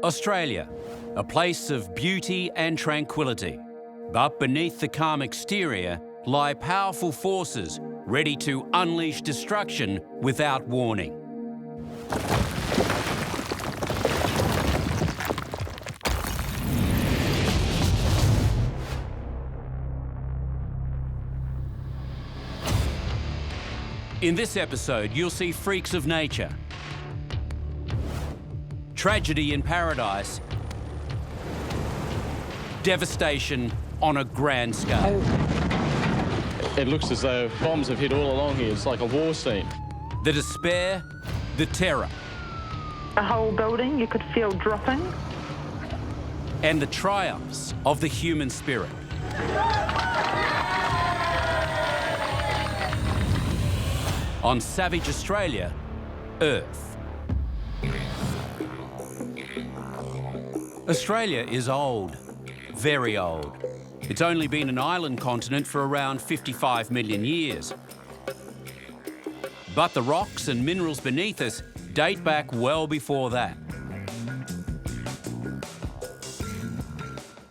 Australia, a place of beauty and tranquility. But beneath the calm exterior lie powerful forces ready to unleash destruction without warning. In this episode, you'll see freaks of nature, tragedy in paradise, devastation on a grand scale. It looks as though bombs have hit all along here. It's like a war scene. The despair, the terror. The whole building you could feel dropping. And the triumphs of the human spirit. On Savage Australia, Earth. Australia is old, very old. It's only been an island continent for around 55 million years. But the rocks and minerals beneath us date back well before that.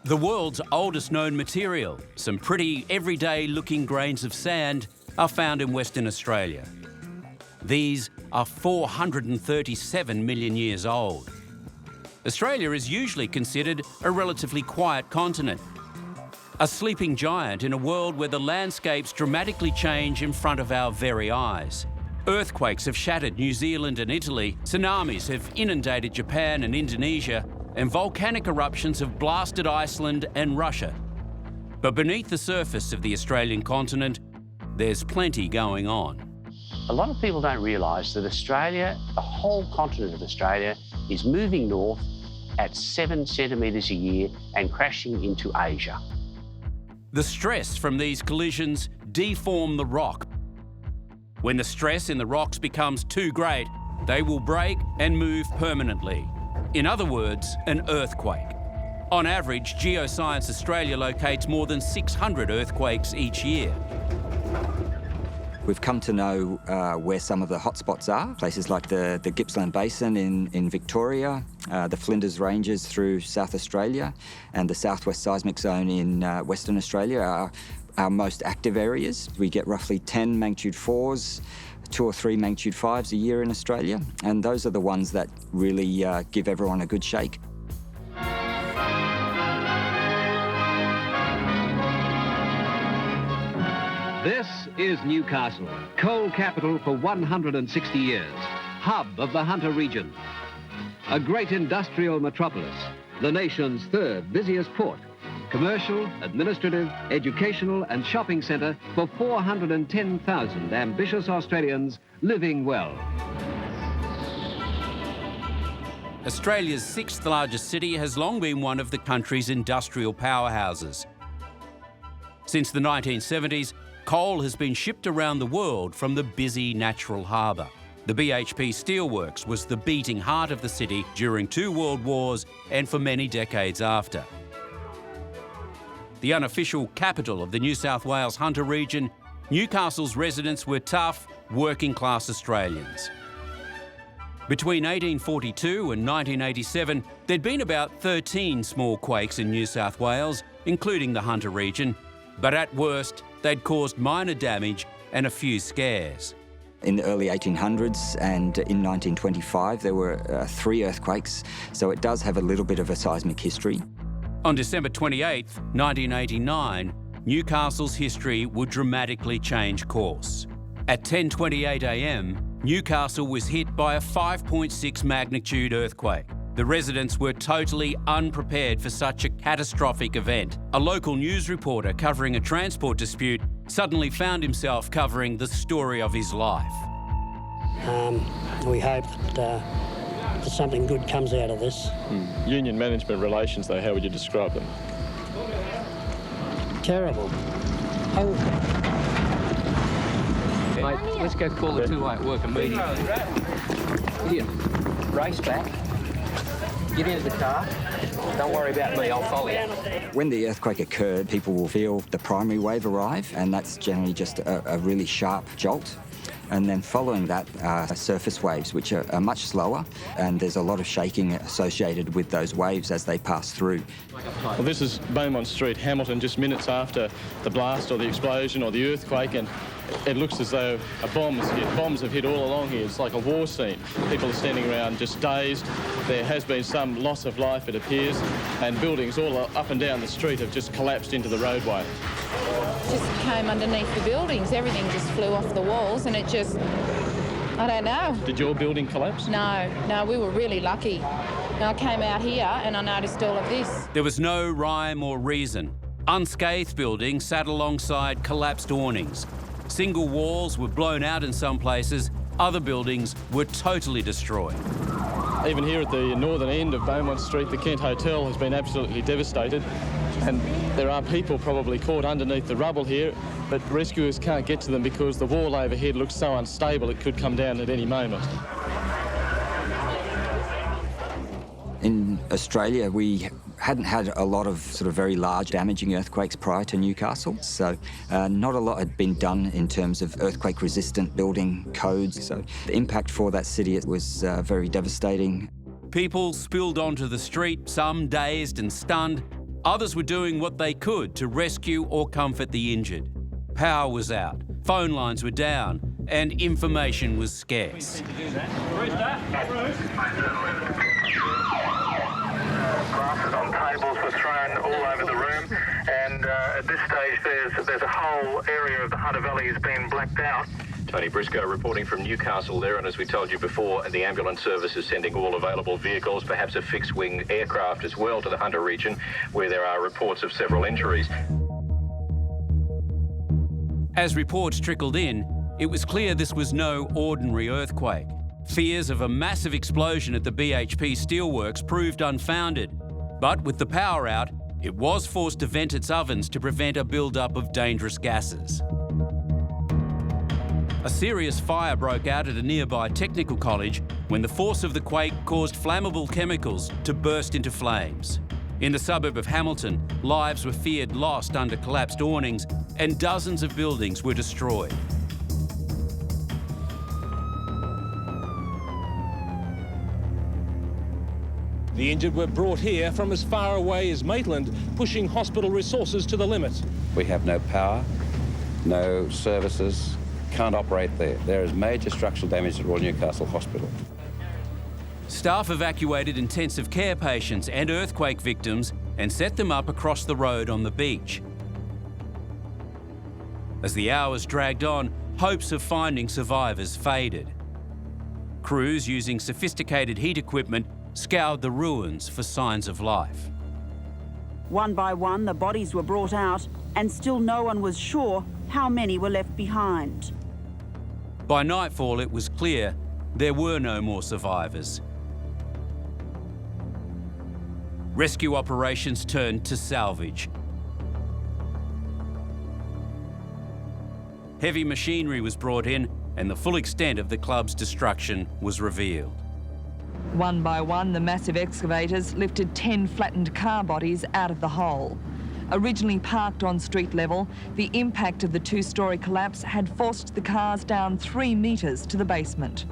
The world's oldest known material, some pretty everyday-looking grains of sand, are found in Western Australia. These are 437 million years old. Australia is usually considered a relatively quiet continent, a sleeping giant in a world where the landscapes dramatically change in front of our very eyes. Earthquakes have shattered New Zealand and Italy, tsunamis have inundated Japan and Indonesia, and volcanic eruptions have blasted Iceland and Russia. But beneath the surface of the Australian continent, there's plenty going on. A lot of people don't realise that Australia, the whole continent of Australia, is moving north at 7 centimetres a year and crashing into Asia. The stress from these collisions deform the rock. When the stress in the rocks becomes too great, they will break and move permanently. In other words, an earthquake. On average, Geoscience Australia locates more than 600 earthquakes each year. We've come to know where some of the hotspots are, places like the Gippsland Basin in Victoria, the Flinders Ranges through South Australia, and the Southwest Seismic Zone in Western Australia are our most active areas. We get roughly 10 magnitude 4s, 2 or 3 magnitude 5s a year in Australia, and those are the ones that really give everyone a good shake. This is Newcastle, coal capital for 160 years, hub of the Hunter region. A great industrial metropolis, the nation's third busiest port, commercial, administrative, educational and shopping centre for 410,000 ambitious Australians living well. Australia's 6th largest city has long been one of the country's industrial powerhouses. Since the 1970s, coal has been shipped around the world from the busy natural harbour. The BHP Steelworks was the beating heart of the city during 2 world wars and for many decades after. The unofficial capital of the New South Wales Hunter region, Newcastle's residents were tough, working-class Australians. Between 1842 and 1987, there'd been about 13 small quakes in New South Wales, including the Hunter region, but at worst, they'd caused minor damage and a few scares. In the early 1800s and in 1925, there were 3 earthquakes, so it does have a little bit of a seismic history. On December 28, 1989, Newcastle's history would dramatically change course. At 10:28 a.m, Newcastle was hit by a 5.6 magnitude earthquake. The residents were totally unprepared for such a catastrophic event. A local news reporter covering a transport dispute suddenly found himself covering the story of his life. We hope that something good comes out of this. Union management relations, though, how would you describe them? Terrible. Mate, let's go call the 2-way at work immediately. Ian, race back. Get into the car. Don't worry about me, I'll follow you. When the earthquake occurred, people will feel the primary wave arrive, and that's generally just a really sharp jolt. And then following that are surface waves, which are much slower, and there's a lot of shaking associated with those waves as they pass through. Well, this is Beaumont Street, Hamilton, just minutes after the blast or the explosion or the earthquake, and it looks as though a bomb has hit. Bombs have hit all along here. It's like a war scene. People are standing around just dazed. There has been some loss of life, it appears, and buildings all up and down the street have just collapsed into the roadway. Just came underneath the buildings. Everything just flew off the walls, and it just, I don't know. Did your building collapse? No, we were really lucky. And I came out here and I noticed all of this. There was no rhyme or reason. Unscathed buildings sat alongside collapsed awnings. Single walls were blown out in some places. Other buildings were totally destroyed. Even here at the northern end of Beaumont Street, the Kent Hotel has been absolutely devastated, and there are people probably caught underneath the rubble here, but rescuers can't get to them because the wall overhead looks so unstable it could come down at any moment. In Australia, we hadn't had a lot of sort of very large damaging earthquakes prior to Newcastle, so not a lot had been done in terms of earthquake-resistant building codes. So the impact for that city was very devastating. People spilled onto the street, some dazed and stunned. Others were doing what they could to rescue or comfort the injured. Power was out, phone lines were down, and information was scarce. Glasses on tables were thrown all over the room, and at this stage there's a whole area of the Hunter Valley has been blacked out. Tony Briscoe reporting from Newcastle there, and as we told you before, the ambulance service is sending all available vehicles, perhaps a fixed-wing aircraft as well, to the Hunter region, where there are reports of several injuries. As reports trickled in, it was clear this was no ordinary earthquake. Fears of a massive explosion at the BHP steelworks proved unfounded, but with the power out, it was forced to vent its ovens to prevent a build-up of dangerous gases. A serious fire broke out at a nearby technical college when the force of the quake caused flammable chemicals to burst into flames. In the suburb of Hamilton, lives were feared lost under collapsed awnings and dozens of buildings were destroyed. The injured were brought here from as far away as Maitland, pushing hospital resources to the limit. We have no power, no services, can't operate there. There is major structural damage at Royal Newcastle Hospital. Staff evacuated intensive care patients and earthquake victims and set them up across the road on the beach. As the hours dragged on, hopes of finding survivors faded. Crews using sophisticated heat equipment scoured the ruins for signs of life. One by one, the bodies were brought out, and still no one was sure how many were left behind. By nightfall, it was clear there were no more survivors. Rescue operations turned to salvage. Heavy machinery was brought in, and the full extent of the club's destruction was revealed. One by one, the massive excavators lifted 10 flattened car bodies out of the hole. Originally parked on street level, the impact of the two-storey collapse had forced the cars down 3 metres to the basement.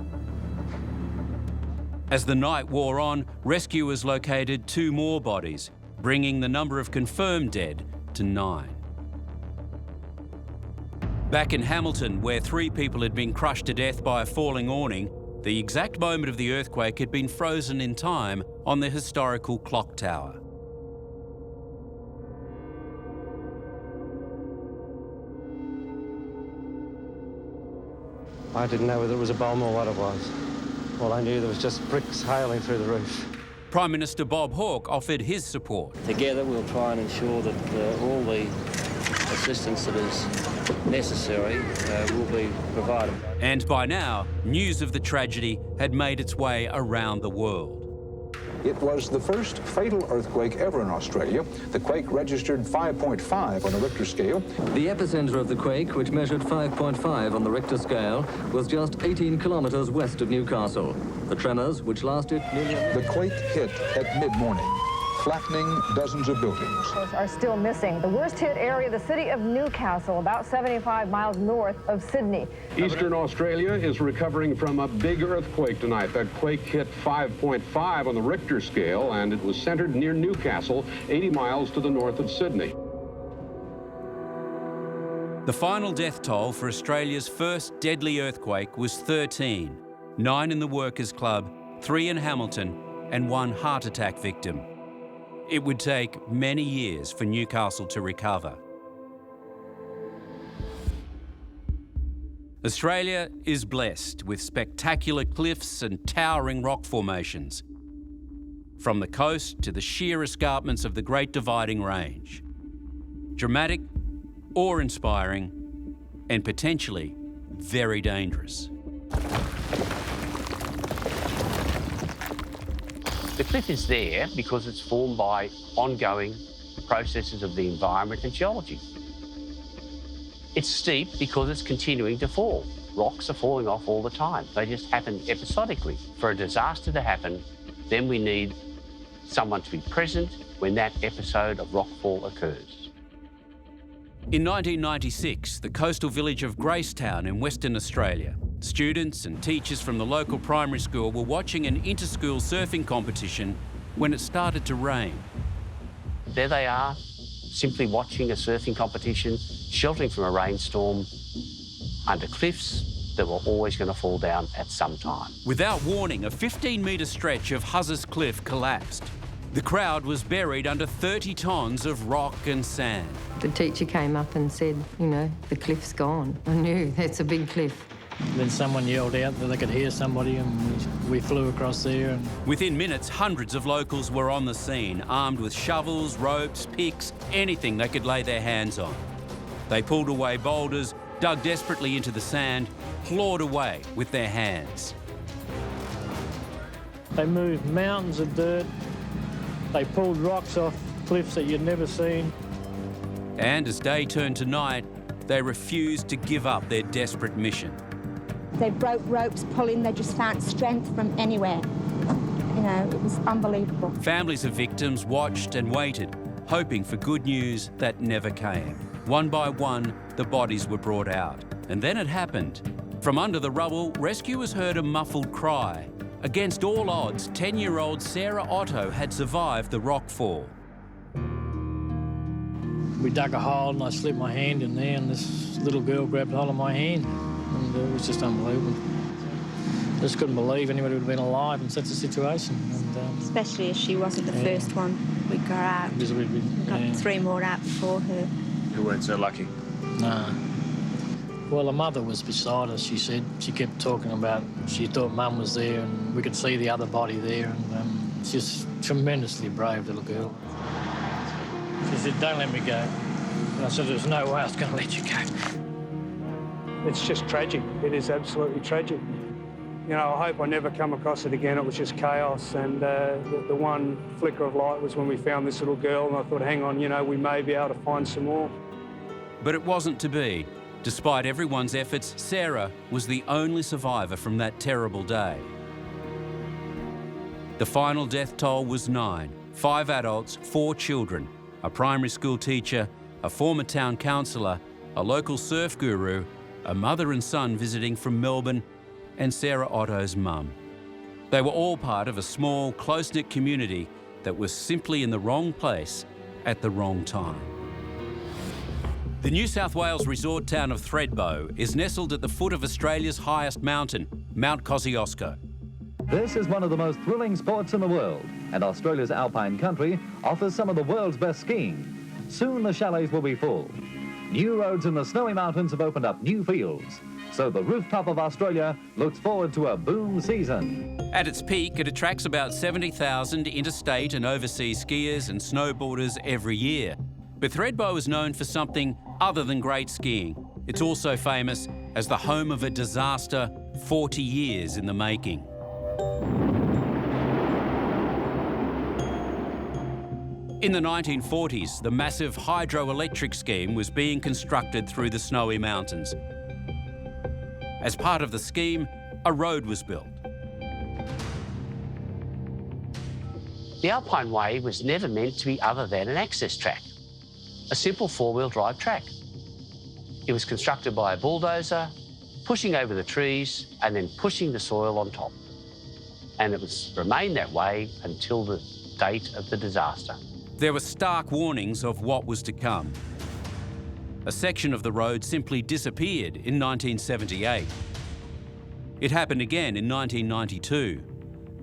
As the night wore on, rescuers located 2 more bodies, bringing the number of confirmed dead to 9. Back in Hamilton, where 3 people had been crushed to death by a falling awning, the exact moment of the earthquake had been frozen in time on the historical clock tower. I didn't know whether it was a bomb or what it was. All I knew there was just bricks hailing through the roof. Prime Minister Bob Hawke offered his support. Together we'll try and ensure that all the assistance that is necessary will be provided. And by now, news of the tragedy had made its way around the world. It was the first fatal earthquake ever in Australia. The quake registered 5.5 on the Richter scale. The epicenter of the quake, which measured 5.5 on the Richter scale, was just 18 kilometres west of Newcastle. The tremors, which lasted nearly... The quake hit at mid-morning. flattening dozens of buildings. Are still missing. The worst hit area, the city of Newcastle, about 75 miles north of Sydney. Eastern Australia is recovering from a big earthquake tonight. That quake hit 5.5 on the Richter scale, and it was centered near Newcastle, 80 miles to the north of Sydney. The final death toll for Australia's first deadly earthquake was 13, 9 in the Workers' Club, 3 in Hamilton, and 1 heart attack victim. It would take many years for Newcastle to recover. Australia is blessed with spectacular cliffs and towering rock formations, from the coast to the sheer escarpments of the Great Dividing Range. Dramatic, awe-inspiring, and potentially very dangerous. The cliff is there because it's formed by ongoing processes of the environment and geology. It's steep because it's continuing to fall. Rocks are falling off all the time. They just happen episodically. For a disaster to happen, then we need someone to be present when that episode of rockfall occurs. In 1996, the coastal village of Gracetown in Western Australia, students and teachers from the local primary school were watching an inter-school surfing competition when it started to rain. There they are, simply watching a surfing competition, sheltering from a rainstorm, under cliffs that were always going to fall down at some time. Without warning, a 15-metre stretch of Huzzers Cliff collapsed. The crowd was buried under 30 tonnes of rock and sand. The teacher came up and said, you know, the cliff's gone. I knew that's a big cliff. Then someone yelled out that they could hear somebody, and we flew across there. And within minutes, hundreds of locals were on the scene, armed with shovels, ropes, picks, anything they could lay their hands on. They pulled away boulders, dug desperately into the sand, clawed away with their hands. They moved mountains of dirt. They pulled rocks off cliffs that you'd never seen. And as day turned to night, they refused to give up their desperate mission. They broke ropes pulling, they just found strength from anywhere. You know, it was unbelievable. Families of victims watched and waited, hoping for good news that never came. One by one, the bodies were brought out. And then it happened. From under the rubble, rescuers heard a muffled cry. Against all odds, 10-year-old Sarah Otto had survived the rock fall. We dug a hole and I slipped my hand in there, and this little girl grabbed hold of my hand, and it was just unbelievable. Just couldn't believe anybody would have been alive in such a situation. And, especially as she wasn't the first one we got out. We got 3 more out before her. You weren't so lucky? No. Well, her mother was beside us, she said. She kept talking about, she thought Mum was there and we could see the other body there, and she's a tremendously brave little girl. She said, "Don't let me go." And I said, "There's no way I was going to let you go." It's just tragic. It is absolutely tragic. You know, I hope I never come across it again. It was just chaos, and the one flicker of light was when we found this little girl, and I thought, hang on, you know, we may be able to find some more. But it wasn't to be. Despite everyone's efforts, Sarah was the only survivor from that terrible day. The final death toll was 9, 5 adults, 4 children, a primary school teacher, a former town councillor, a local surf guru, a mother and son visiting from Melbourne, and Sarah Otto's mum. They were all part of a small, close-knit community that was simply in the wrong place at the wrong time. The New South Wales resort town of Threadbo is nestled at the foot of Australia's highest mountain, Mount Kosciuszko. This is one of the most thrilling sports in the world, and Australia's alpine country offers some of the world's best skiing. Soon the chalets will be full. New roads in the snowy mountains have opened up new fields, so the rooftop of Australia looks forward to a boom season. At its peak, it attracts about 70,000 interstate and overseas skiers and snowboarders every year. But Threadbo is known for something other than great skiing. It's also famous as the home of a disaster 40 years in the making. In the 1940s, the massive hydroelectric scheme was being constructed through the snowy mountains. As part of the scheme, a road was built. The Alpine Way was never meant to be other than an access track, a simple four-wheel drive track. It was constructed by a bulldozer, pushing over the trees and then pushing the soil on top. And it was remained that way until the date of the disaster. There were stark warnings of what was to come. A section of the road simply disappeared in 1978. It happened again in 1992.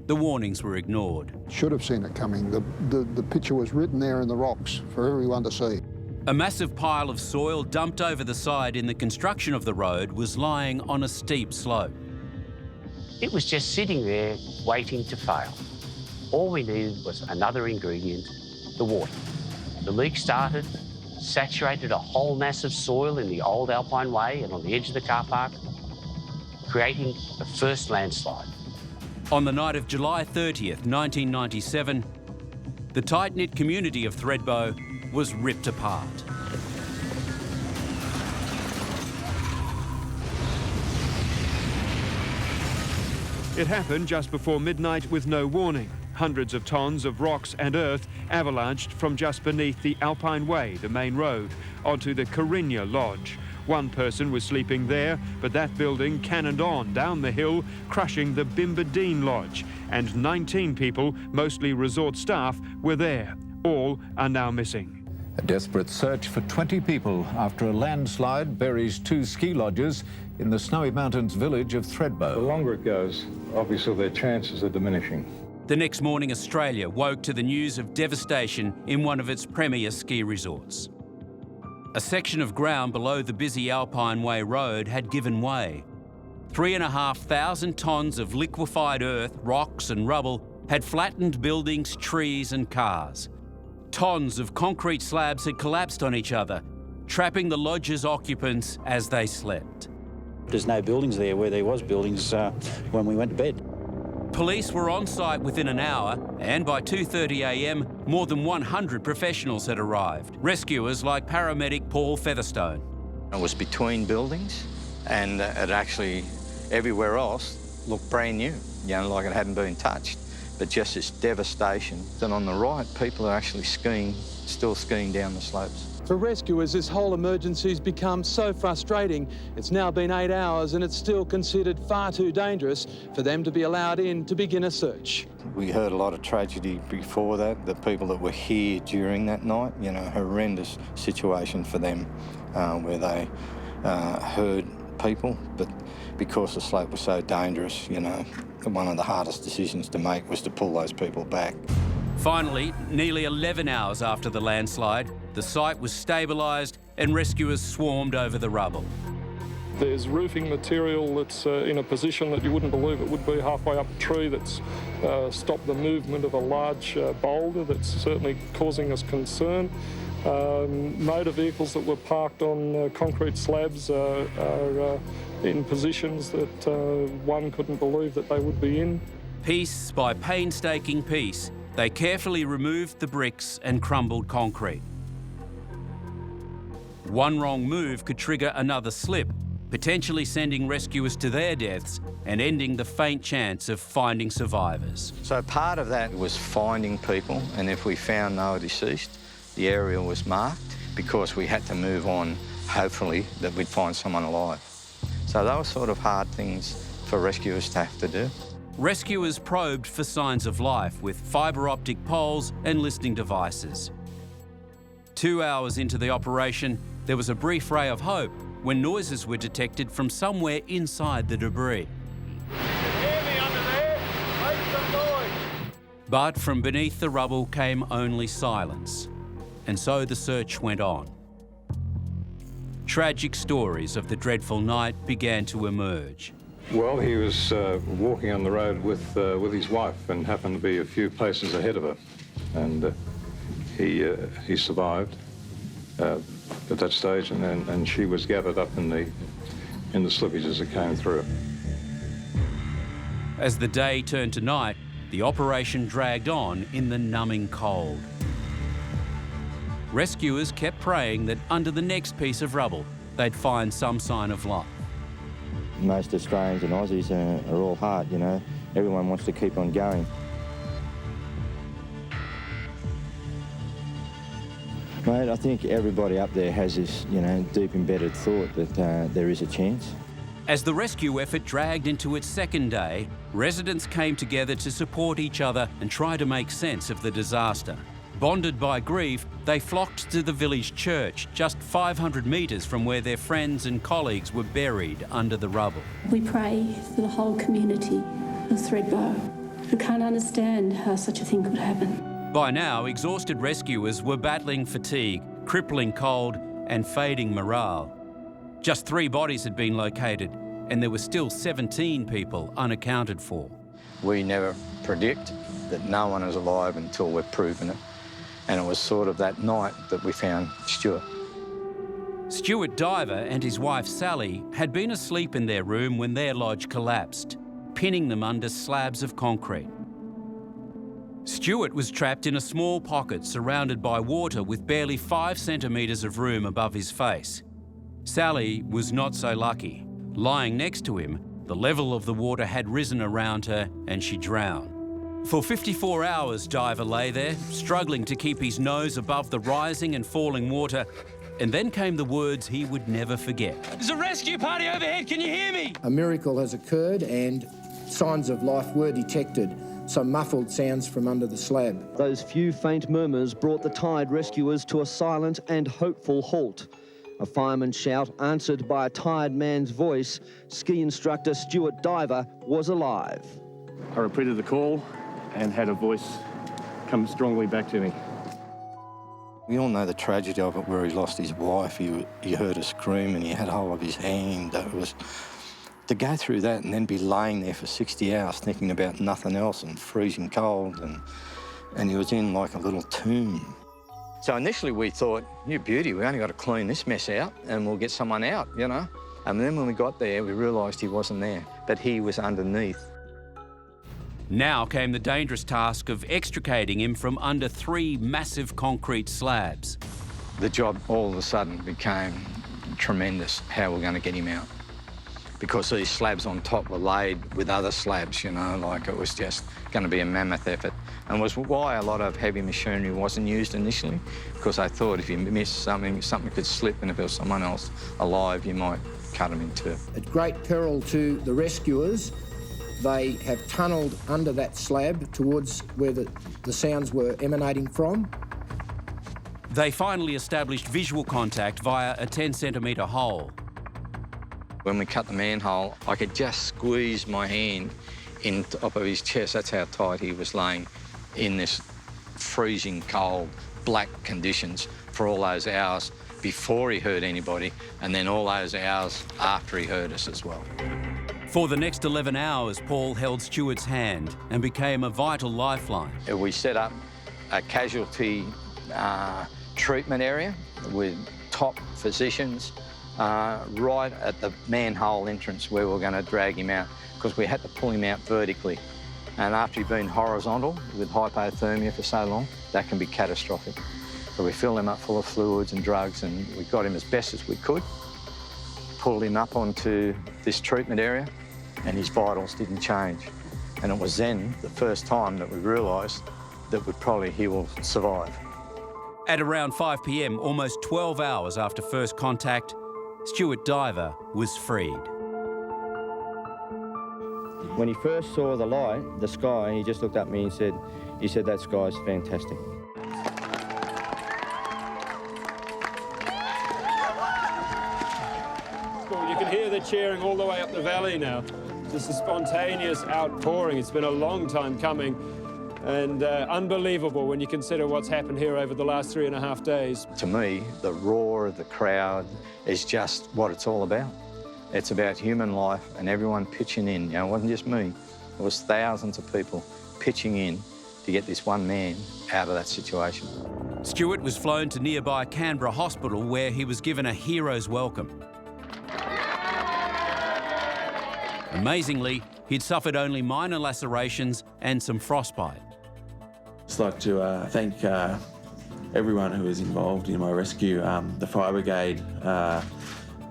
The warnings were ignored. Should have seen it coming. The picture was written there in the rocks for everyone to see. A massive pile of soil dumped over the side in the construction of the road was lying on a steep slope. It was just sitting there waiting to fail. All we needed was another ingredient, the water. The leak started, saturated a whole mass of soil in the old Alpine Way and on the edge of the car park, creating the first landslide. On the night of July 30th, 1997, the tight-knit community of Threadbo was ripped apart. It happened just before midnight with no warning. Hundreds of tons of rocks and earth avalanched from just beneath the Alpine Way, the main road, onto the Carinya Lodge. One person was sleeping there, but that building cannoned on down the hill, crushing the Bimbadeen Lodge. And 19 people, mostly resort staff, were there. All are now missing. A desperate search for 20 people after a landslide buries 2 ski lodges in the Snowy Mountains village of Threadbo. The longer it goes, obviously their chances are diminishing. The next morning, Australia woke to the news of devastation in one of its premier ski resorts. A section of ground below the busy Alpine Way road had given way. 3,500 tonnes of liquefied earth, rocks and rubble had flattened buildings, trees and cars. Tons of concrete slabs had collapsed on each other, trapping the lodge's occupants as they slept. There's no buildings there where there was buildings when we went to bed. Police were on site within an hour, and by 2:30 a.m, more than 100 professionals had arrived. Rescuers like paramedic Paul Featherstone. It was between buildings, and it actually, everywhere else, looked brand new, like it hadn't been touched. But just this devastation. Then on the right, people are actually still skiing down the slopes. For rescuers, this whole emergency's become so frustrating. It's now been 8 hours and it's still considered far too dangerous for them to be allowed in to begin a search. We heard a lot of tragedy before that, the people that were here during that night, horrendous situation for them where they heard people, but because the slope was so dangerous, one of the hardest decisions to make was to pull those people back. Finally, nearly 11 hours after the landslide, the site was stabilised and rescuers swarmed over the rubble. There's roofing material that's in a position that you wouldn't believe it would be halfway up a tree that's stopped the movement of a large boulder that's certainly causing us concern. Motor vehicles that were parked on concrete slabs are in positions that one couldn't believe that they would be in. Piece by painstaking piece, they carefully removed the bricks and crumbled concrete. One wrong move could trigger another slip, potentially sending rescuers to their deaths and ending the faint chance of finding survivors. So part of that was finding people, and if we found no deceased, the area was marked because we had to move on, hopefully, that we'd find someone alive. So they were sort of hard things for rescuers to have to do. Rescuers probed for signs of life with fibre optic poles and listening devices. 2 hours into the operation, there was a brief ray of hope when noises were detected from somewhere inside the debris. Hear me under there? Make some noise! But from beneath the rubble came only silence, and so the search went on. Tragic stories of the dreadful night began to emerge. Well, he was walking on the road with his wife and happened to be a few places ahead of her, and he survived at that stage, and she was gathered up in the slippage as it came through. As the day turned to night, the operation dragged on in the numbing cold. Rescuers kept praying that under the next piece of rubble, they'd find some sign of life. Most Australians and Aussies are all hard, Everyone wants to keep on going. Mate, I think everybody up there has this, you know, deep embedded thought that there is a chance. As the rescue effort dragged into its second day, residents came together to support each other and try to make sense of the disaster. Bonded by grief, they flocked to the village church, just 500 metres from where their friends and colleagues were buried under the rubble. We pray for the whole community of Threadbo, who can't understand how such a thing could happen. By now, exhausted rescuers were battling fatigue, crippling cold and fading morale. Just 3 bodies had been located, and there were still 17 people unaccounted for. We never predict that no one is alive until we've proven it. And it was sort of that night that we found Stuart. Stuart Diver and his wife Sally had been asleep in their room when their lodge collapsed, pinning them under slabs of concrete. Stuart was trapped in a small pocket surrounded by water with barely 5 centimetres of room above his face. Sally was not so lucky. Lying next to him, the level of the water had risen around her and she drowned. For 54 hours, Diver lay there, struggling to keep his nose above the rising and falling water, and then came the words he would never forget. There's a rescue party overhead, can you hear me? A miracle has occurred and signs of life were detected, some muffled sounds from under the slab. Those few faint murmurs brought the tired rescuers to a silent and hopeful halt. A fireman's shout answered by a tired man's voice. Ski instructor Stuart Diver was alive. I repeated the call and had a voice come strongly back to me. We all know the tragedy of it, where he lost his wife. He heard her scream and he had hold of his hand. It was to go through that and then be laying there for 60 hours thinking about nothing else and freezing cold, and he was in like a little tomb. So initially we thought, you beauty, we only got to clean this mess out and we'll get someone out, you know. And then when we got there, we realised he wasn't there, but he was underneath. Now came the dangerous task of extricating him from under 3 massive concrete slabs. The job all of a sudden became tremendous, how we're going to get him out. Because these slabs on top were laid with other slabs, you know, like it was just going to be a mammoth effort. And was why a lot of heavy machinery wasn't used initially, because I thought if you missed something could slip, and if there was someone else alive, you might cut them in two. At great peril to the rescuers, they have tunnelled under that slab towards where the sounds were emanating from. They finally established visual contact via a 10-centimetre hole. When we cut the manhole, I could just squeeze my hand in top of his chest. That's how tight he was laying in this freezing cold, black conditions for all those hours before he hurt anybody, and then all those hours after he hurt us as well. For the next 11 hours, Paul held Stuart's hand and became a vital lifeline. We set up a casualty treatment area with top physicians right at the manhole entrance where we were going to drag him out, because we had to pull him out vertically. And after he'd been horizontal with hypothermia for so long, that can be catastrophic. So we filled him up full of fluids and drugs, and we got him as best as we could, pulled him up onto this treatment area, and his vitals didn't change. And it was then the first time that we realised that he will survive. At around 5 p.m, almost 12 hours after first contact, Stuart Diver was freed. When he first saw the light, the sky, he just looked at me and said, that sky's fantastic. You can hear the cheering all the way up the valley now. Just a spontaneous outpouring. It's been a long time coming, and unbelievable when you consider what's happened here over the last 3.5 days. To me, the roar of the crowd is just what it's all about. It's about human life and everyone pitching in. You know, it wasn't just me. It was thousands of people pitching in to get this one man out of that situation. Stuart was flown to nearby Canberra Hospital, where he was given a hero's welcome. Amazingly, he'd suffered only minor lacerations and some frostbite. I'd like to thank everyone who was involved in my rescue, the fire brigade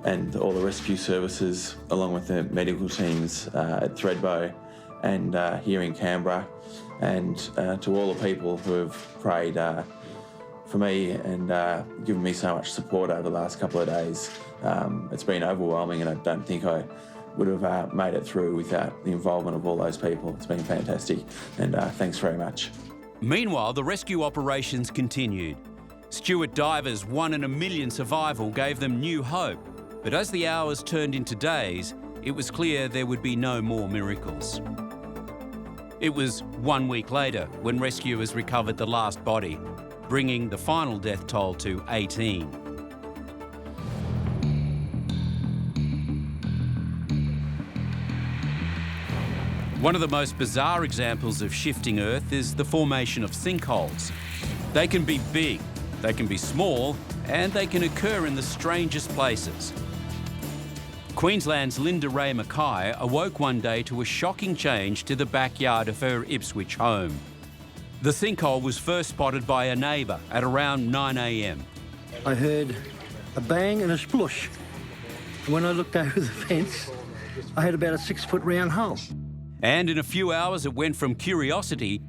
and all the rescue services, along with the medical teams at Threadbo and here in Canberra, and to all the people who have prayed for me and given me so much support over the last couple of days. It's been overwhelming, and I don't think I would have made it through without the involvement of all those people. It's been fantastic, and thanks very much. Meanwhile, the rescue operations continued. Stewart divers' 1 in a million survival gave them new hope, but as the hours turned into days, it was clear there would be no more miracles. It was 1 week later when rescuers recovered the last body, bringing the final death toll to 18. One of the most bizarre examples of shifting Earth is the formation of sinkholes. They can be big, they can be small, and they can occur in the strangest places. Queensland's Linda Ray Mackay awoke one day to a shocking change to the backyard of her Ipswich home. The sinkhole was first spotted by a neighbour at around 9 a.m. I heard a bang and a splush. And when I looked over the fence, I had about a 6-foot round hole. And in a few hours, it went from curiosity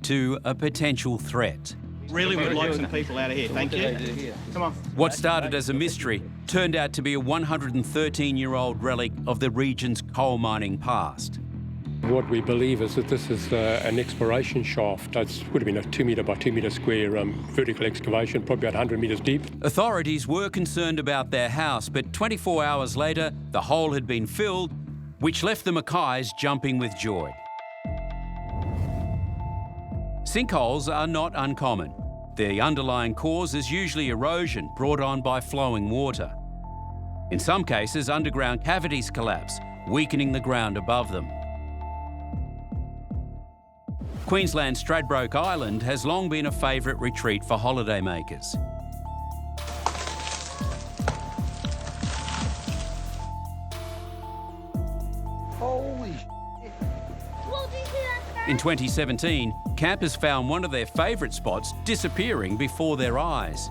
to a potential threat. Really would like some people out of here, thank you. Come on. What started as a mystery turned out to be a 113-year-old relic of the region's coal mining past. What we believe is that this is an exploration shaft. That would have been a 2 metre by 2 metre square vertical excavation, probably about 100 metres deep. Authorities were concerned about their house, but 24 hours later, the hole had been filled, which left the Mackays jumping with joy. Sinkholes are not uncommon. The underlying cause is usually erosion brought on by flowing water. In some cases, underground cavities collapse, weakening the ground above them. Queensland's Threadbo Island has long been a favourite retreat for holidaymakers. Holy shit. In 2017, campers found one of their favourite spots disappearing before their eyes.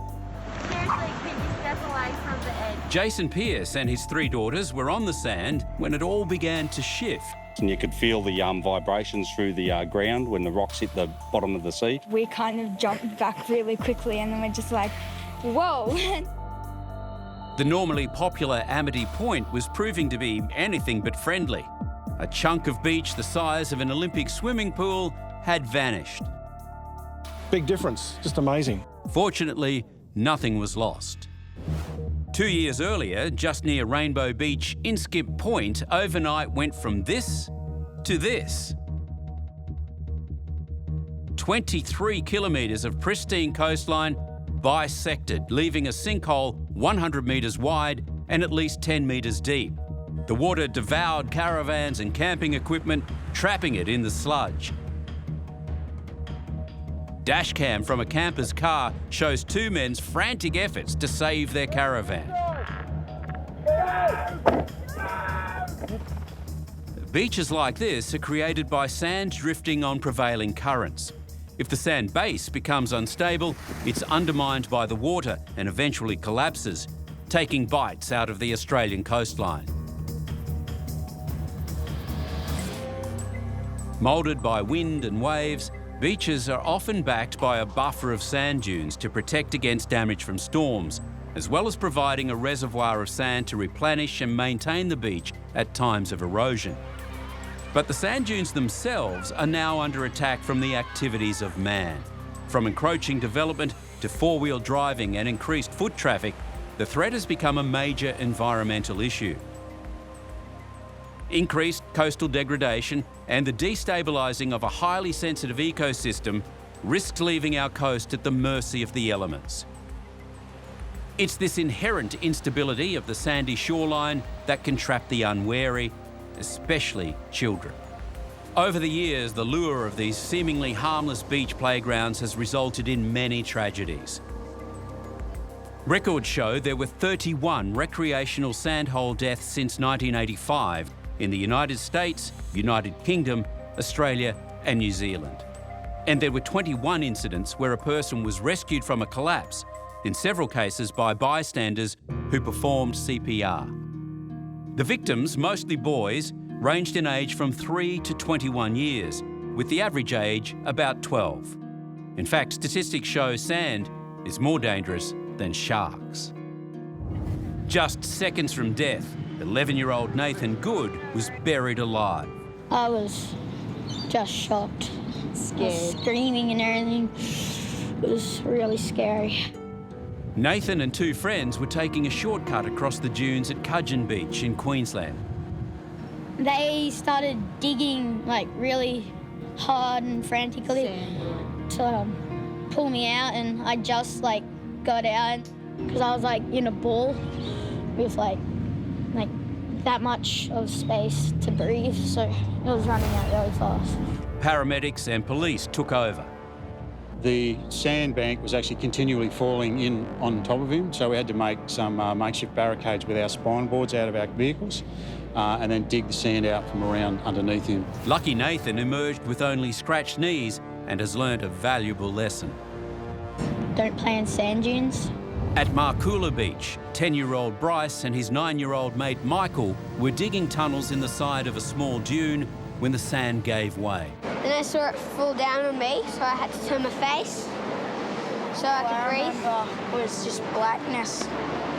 Seriously, can you step away from the edge? Jason Pearce and his 3 daughters were on the sand when it all began to shift. And you could feel the vibrations through the ground when the rocks hit the bottom of the sea. We kind of jumped back really quickly and then we're just like, whoa. The normally popular Amity Point was proving to be anything but friendly. A chunk of beach the size of an Olympic swimming pool had vanished. Big difference, just amazing. Fortunately, nothing was lost. 2 years earlier, just near Rainbow Beach, Inskip Point overnight went from this to this. 23 kilometres of pristine coastline bisected, leaving a sinkhole 100 metres wide and at least 10 metres deep. The water devoured caravans and camping equipment, trapping it in the sludge. Dashcam from a camper's car shows 2 men's frantic efforts to save their caravan. Beaches like this are created by sand drifting on prevailing currents. If the sand base becomes unstable, it's undermined by the water and eventually collapses, taking bites out of the Australian coastline. Moulded by wind and waves, beaches are often backed by a buffer of sand dunes to protect against damage from storms, as well as providing a reservoir of sand to replenish and maintain the beach at times of erosion. But the sand dunes themselves are now under attack from the activities of man. From encroaching development to four-wheel driving and increased foot traffic, the threat has become a major environmental issue. Increased coastal degradation and the destabilising of a highly sensitive ecosystem risks leaving our coast at the mercy of the elements. It's this inherent instability of the sandy shoreline that can trap the unwary, especially children. Over the years, the lure of these seemingly harmless beach playgrounds has resulted in many tragedies. Records show there were 31 recreational sandhole deaths since 1985 in the United States, United Kingdom, Australia and New Zealand. And there were 21 incidents where a person was rescued from a collapse, in several cases by bystanders who performed CPR. The victims, mostly boys, ranged in age from 3 to 21 years, with the average age about 12. In fact, statistics show sand is more dangerous than sharks. Just seconds from death, 11-year-old Nathan Good was buried alive. I was just shocked. Scared. Screaming and everything. It was really scary. Nathan and two friends were taking a shortcut across the dunes at Cudgeon Beach in Queensland. They started digging like really hard and frantically to pull me out, and I just like got out because I was like in a ball with like that much of space to breathe, so it was running out really fast. Paramedics and police took over. The sandbank was actually continually falling in on top of him, so we had to make some makeshift barricades with our spine boards out of our vehicles and then dig the sand out from around underneath him. Lucky Nathan emerged with only scratched knees and has learnt a valuable lesson. Don't play in sand dunes. At Markoola Beach, 10-year-old Bryce and his 9-year-old mate Michael were digging tunnels in the side of a small dune when the sand gave way. Then I saw it fall down on me, so I had to turn my face so I could breathe. It was just blackness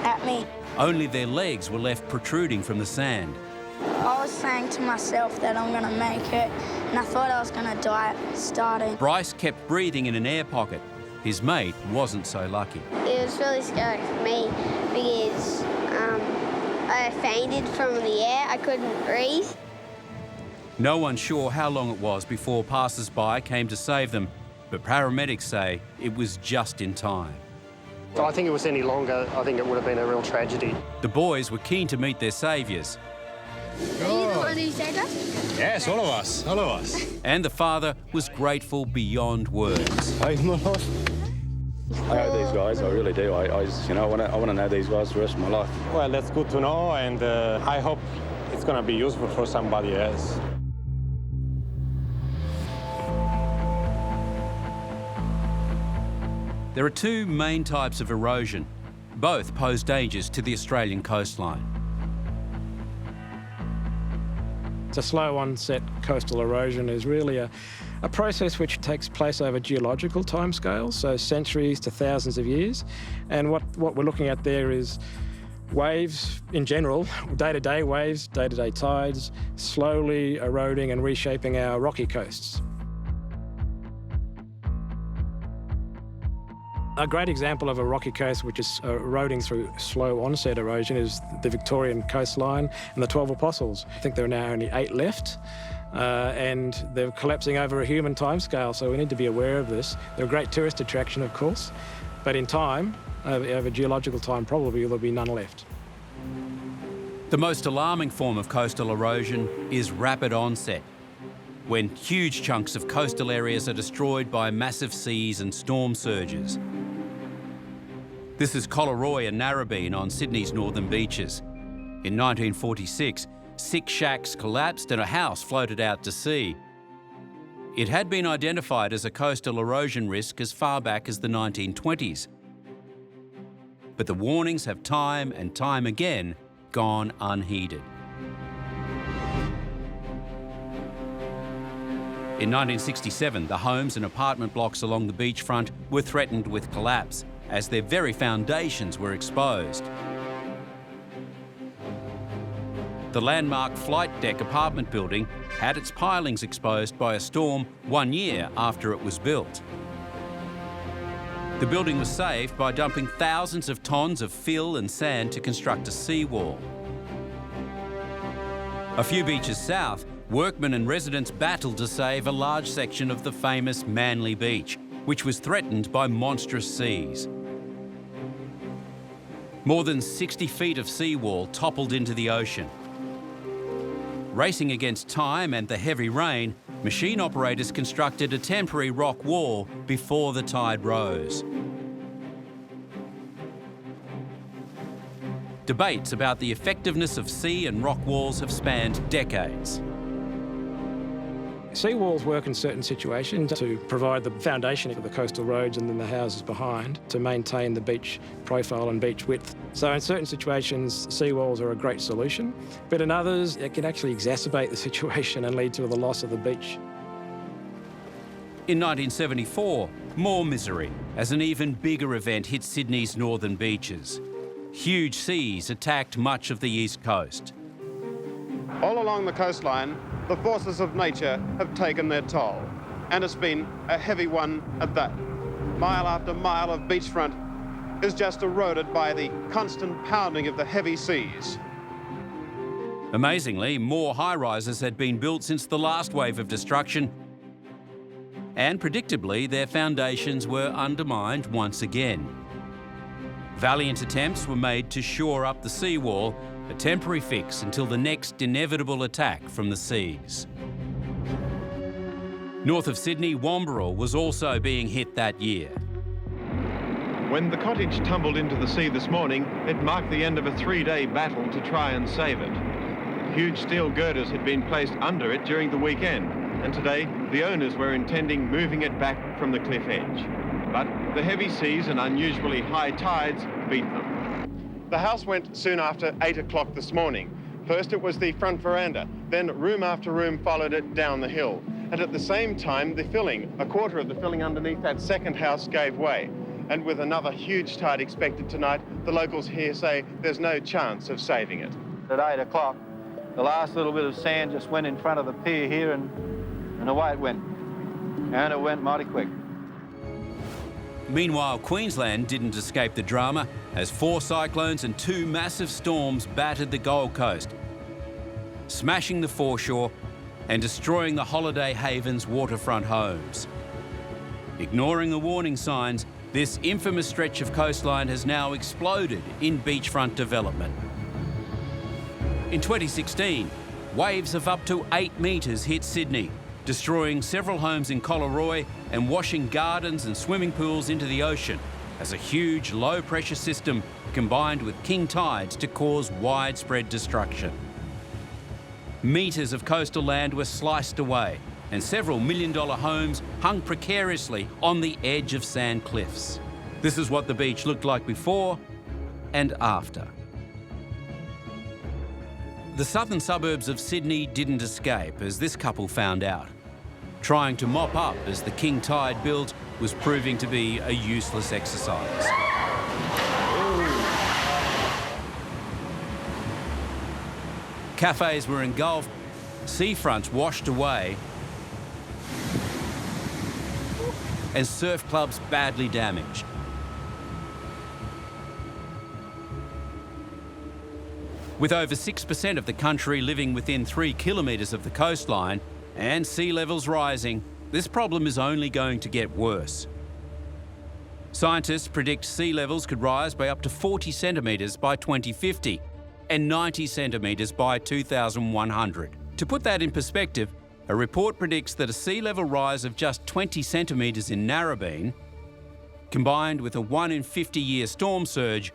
at me. Only their legs were left protruding from the sand. I was saying to myself that I'm going to make it, and I thought I was going to die at the starting. Bryce kept breathing in an air pocket. His mate wasn't so lucky. It was really scary for me because I fainted from the air. I couldn't breathe. No one's sure how long it was before passers-by came to save them, but paramedics say it was just in time. If I think it was any longer, I think it would have been a real tragedy. The boys were keen to meet their saviours. Are you the one who saved us? Yes, all of us, all of us. And the father was grateful beyond words. I owe these guys, I really do. I want to know these guys the rest of my life. Well, that's good to know, and I hope it's going to be useful for somebody else. There are two main types of erosion. Both pose dangers to the Australian coastline. A slow onset coastal erosion is really a process which takes place over geological timescales, so centuries to thousands of years. And what we're looking at there is waves in general, day-to-day waves, day-to-day tides, slowly eroding and reshaping our rocky coasts. A great example of a rocky coast which is eroding through slow onset erosion is the Victorian coastline and the 12 Apostles. I think there are now only 8 left, and they're collapsing over a human timescale, so we need to be aware of this. They're a great tourist attraction, of course, but in time, over geological time, probably there'll be none left. The most alarming form of coastal erosion is rapid onset, when huge chunks of coastal areas are destroyed by massive seas and storm surges. This is Collaroy and Narrabeen on Sydney's northern beaches. In 1946, 6 shacks collapsed and a house floated out to sea. It had been identified as a coastal erosion risk as far back as the 1920s. But the warnings have time and time again gone unheeded. In 1967, the homes and apartment blocks along the beachfront were threatened with collapse as their very foundations were exposed. The landmark Flight Deck apartment building had its pilings exposed by a storm 1 year after it was built. The building was saved by dumping thousands of tons of fill and sand to construct a seawall. A few beaches south, workmen and residents battled to save a large section of the famous Manly Beach, which was threatened by monstrous seas. More than 60 feet of seawall toppled into the ocean. Racing against time and the heavy rain, machine operators constructed a temporary rock wall before the tide rose. Debates about the effectiveness of sea and rock walls have spanned decades. Seawalls work in certain situations to provide the foundation for the coastal roads and then the houses behind to maintain the beach profile and beach width. So in certain situations, seawalls are a great solution, but in others, it can actually exacerbate the situation and lead to the loss of the beach. In 1974, More misery as an even bigger event hit Sydney's northern beaches. Huge seas attacked much of the east coast. All along the coastline, the forces of nature have taken their toll, and it's been a heavy one at that. Mile after mile of beachfront is just eroded by the constant pounding of the heavy seas. Amazingly, more high-rises had been built since the last wave of destruction, and predictably, their foundations were undermined once again. Valiant attempts were made to shore up the seawall, a temporary fix until the next inevitable attack from the seas. North of Sydney, Wamberal was also being hit that year. When the cottage tumbled into the sea this morning, it marked the end of a 3-day battle to try and save it. Huge steel girders had been placed under it during the weekend, and today the owners were intending moving it back from the cliff edge. But the heavy seas and unusually high tides beat them. The house went soon after 8 o'clock this morning. First it was the front veranda, then room after room followed it down the hill. And at the same time, the filling, a quarter of the filling underneath that second house gave way. And with another huge tide expected tonight, the locals here say there's no chance of saving it. At 8 o'clock, the last little bit of sand just went in front of the pier here and away it went. And it went mighty quick. Meanwhile, Queensland didn't escape the drama as 4 cyclones and 2 massive storms battered the Gold Coast, smashing the foreshore and destroying the Holiday Haven's waterfront homes. Ignoring the warning signs, this infamous stretch of coastline has now exploded in beachfront development. In 2016, waves of up to 8 metres hit Sydney, destroying several homes in Collaroy and washing gardens and swimming pools into the ocean as a huge low-pressure system combined with king tides to cause widespread destruction. Metres of coastal land were sliced away and several million-dollar homes hung precariously on the edge of sand cliffs. This is what the beach looked like before and after. The southern suburbs of Sydney didn't escape, as this couple found out. Trying to mop up as the king tide built was proving to be a useless exercise. Cafes were engulfed, seafronts washed away, and surf clubs badly damaged. With over 6% of the country living within 3 kilometres of the coastline and sea levels rising, this problem is only going to get worse. Scientists predict sea levels could rise by up to 40 centimetres by 2050 and 90 centimetres by 2100. To put that in perspective, a report predicts that a sea level rise of just 20 centimetres in Narrabeen, combined with a 1 in 50-year storm surge,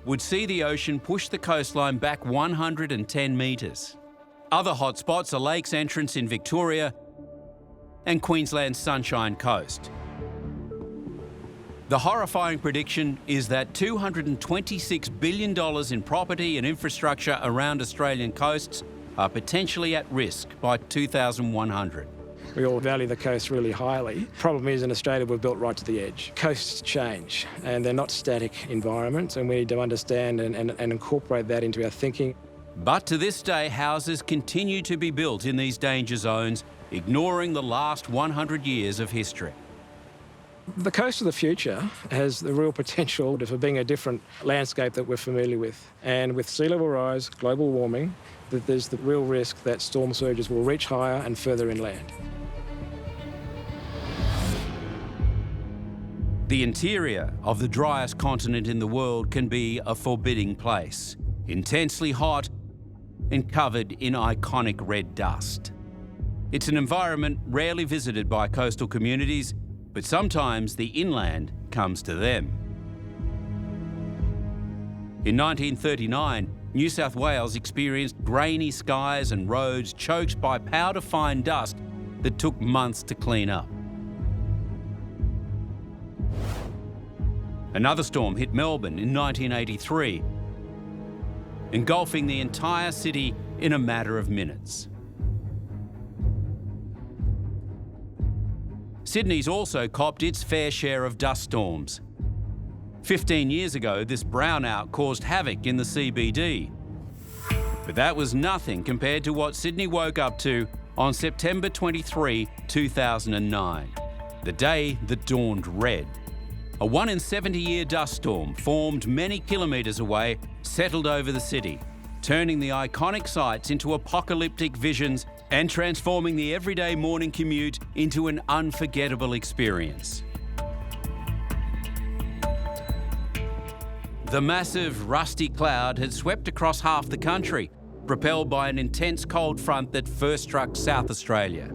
would see the ocean push the coastline back 110 metres. Other hotspots are Lakes Entrance in Victoria and Queensland's Sunshine Coast. The horrifying prediction is that $226 billion in property and infrastructure around Australian coasts are potentially at risk by 2100. We all value the coast really highly. Problem is, in Australia, we're built right to the edge. Coasts change, and they're not static environments, and we need to understand and incorporate that into our thinking. But to this day, houses continue to be built in these danger zones, ignoring the last 100 years of history. The coast of the future has the real potential for being a different landscape that we're familiar with. And with sea level rise, global warming, that there's the real risk that storm surges will reach higher and further inland. The interior of the driest continent in the world can be a forbidding place, intensely hot and covered in iconic red dust. It's an environment rarely visited by coastal communities, but sometimes the inland comes to them. In 1939, New South Wales experienced grainy skies and roads choked by powder-fine dust that took months to clean up. Another storm hit Melbourne in 1983, engulfing the entire city in a matter of minutes. Sydney's also copped its fair share of dust storms. 15 years ago, this brownout caused havoc in the CBD. But that was nothing compared to what Sydney woke up to on September 23, 2009, the day that dawned red. A 1 in 70-year dust storm formed many kilometres away, settled over the city, turning the iconic sights into apocalyptic visions and transforming the everyday morning commute into an unforgettable experience. The massive, rusty cloud had swept across half the country, propelled by an intense cold front that first struck South Australia.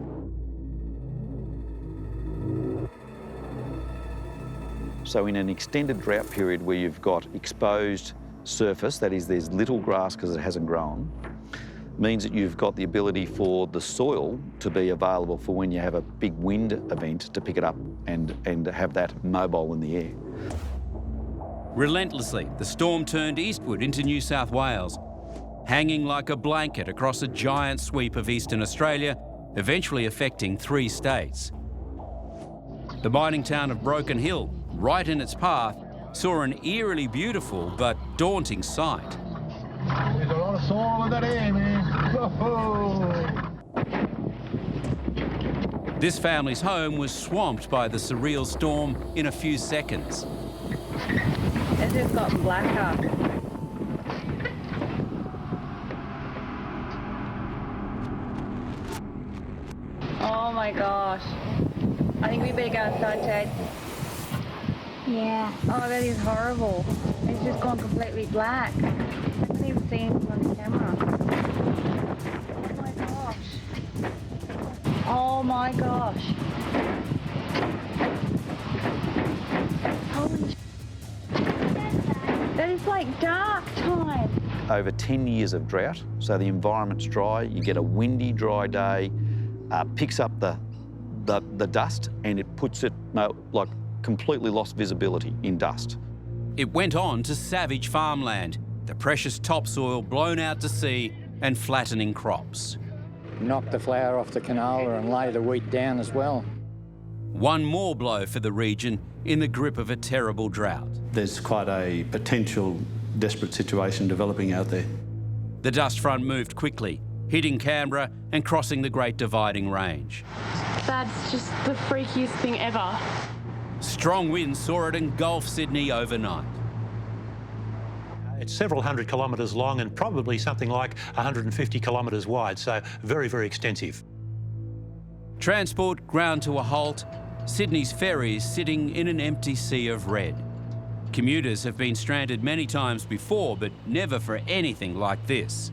So in an extended drought period where you've got exposed surface, that is, there's little grass because it hasn't grown, means that you've got the ability for the soil to be available for when you have a big wind event to pick it up and have that mobile in the air. Relentlessly, the storm turned eastward into New South Wales, hanging like a blanket across a giant sweep of eastern Australia, eventually affecting 3 states. The mining town of Broken Hill, right in its path, saw an eerily beautiful but daunting sight. There's a lot of soil in that air, man. This family's home was swamped by the surreal storm in a few seconds. It's just gotten blacker. Oh my gosh. I think we better go inside, Ted. Yeah. Oh, that is horrible. It's just gone completely black. I can't even see anything on the camera. Oh my gosh. Oh my gosh. Holy sh**. That is like dark time. Over 10 years of drought, so the environment's dry, you get a windy, dry day, picks up the dust and it puts it like completely lost visibility in dust. It went on to savage farmland, the precious topsoil blown out to sea and flattening crops. Knocked the flour off the canola and lay the wheat down as well. One more blow for the region in the grip of a terrible drought. There's quite a potential desperate situation developing out there. The dust front moved quickly, hitting Canberra and crossing the Great Dividing Range. That's just the freakiest thing ever. Strong winds saw it engulf Sydney overnight. It's several hundred kilometres long and probably something like 150 kilometres wide, so very, very extensive. Transport ground to a halt, Sydney's ferries sitting in an empty sea of red. Commuters have been stranded many times before, but never for anything like this.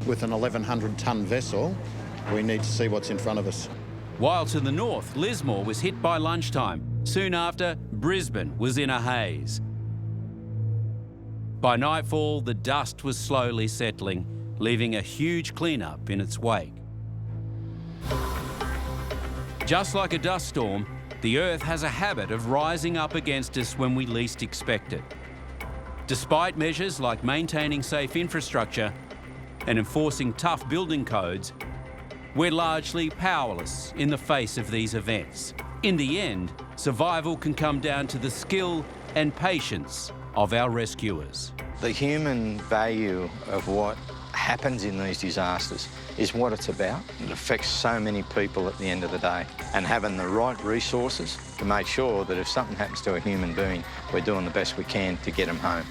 With an 1,100-tonne vessel, we need to see what's in front of us. While to the north, Lismore was hit by lunchtime. Soon after, Brisbane was in a haze. By nightfall, the dust was slowly settling, leaving a huge clean-up in its wake. Just like a dust storm, the Earth has a habit of rising up against us when we least expect it. Despite measures like maintaining safe infrastructure and enforcing tough building codes, we're largely powerless in the face of these events. In the end, survival can come down to the skill and patience of our rescuers. The human value of what happens in these disasters is what it's about. It affects so many people at the end of the day, and having the right resources to make sure that if something happens to a human being, we're doing the best we can to get them home.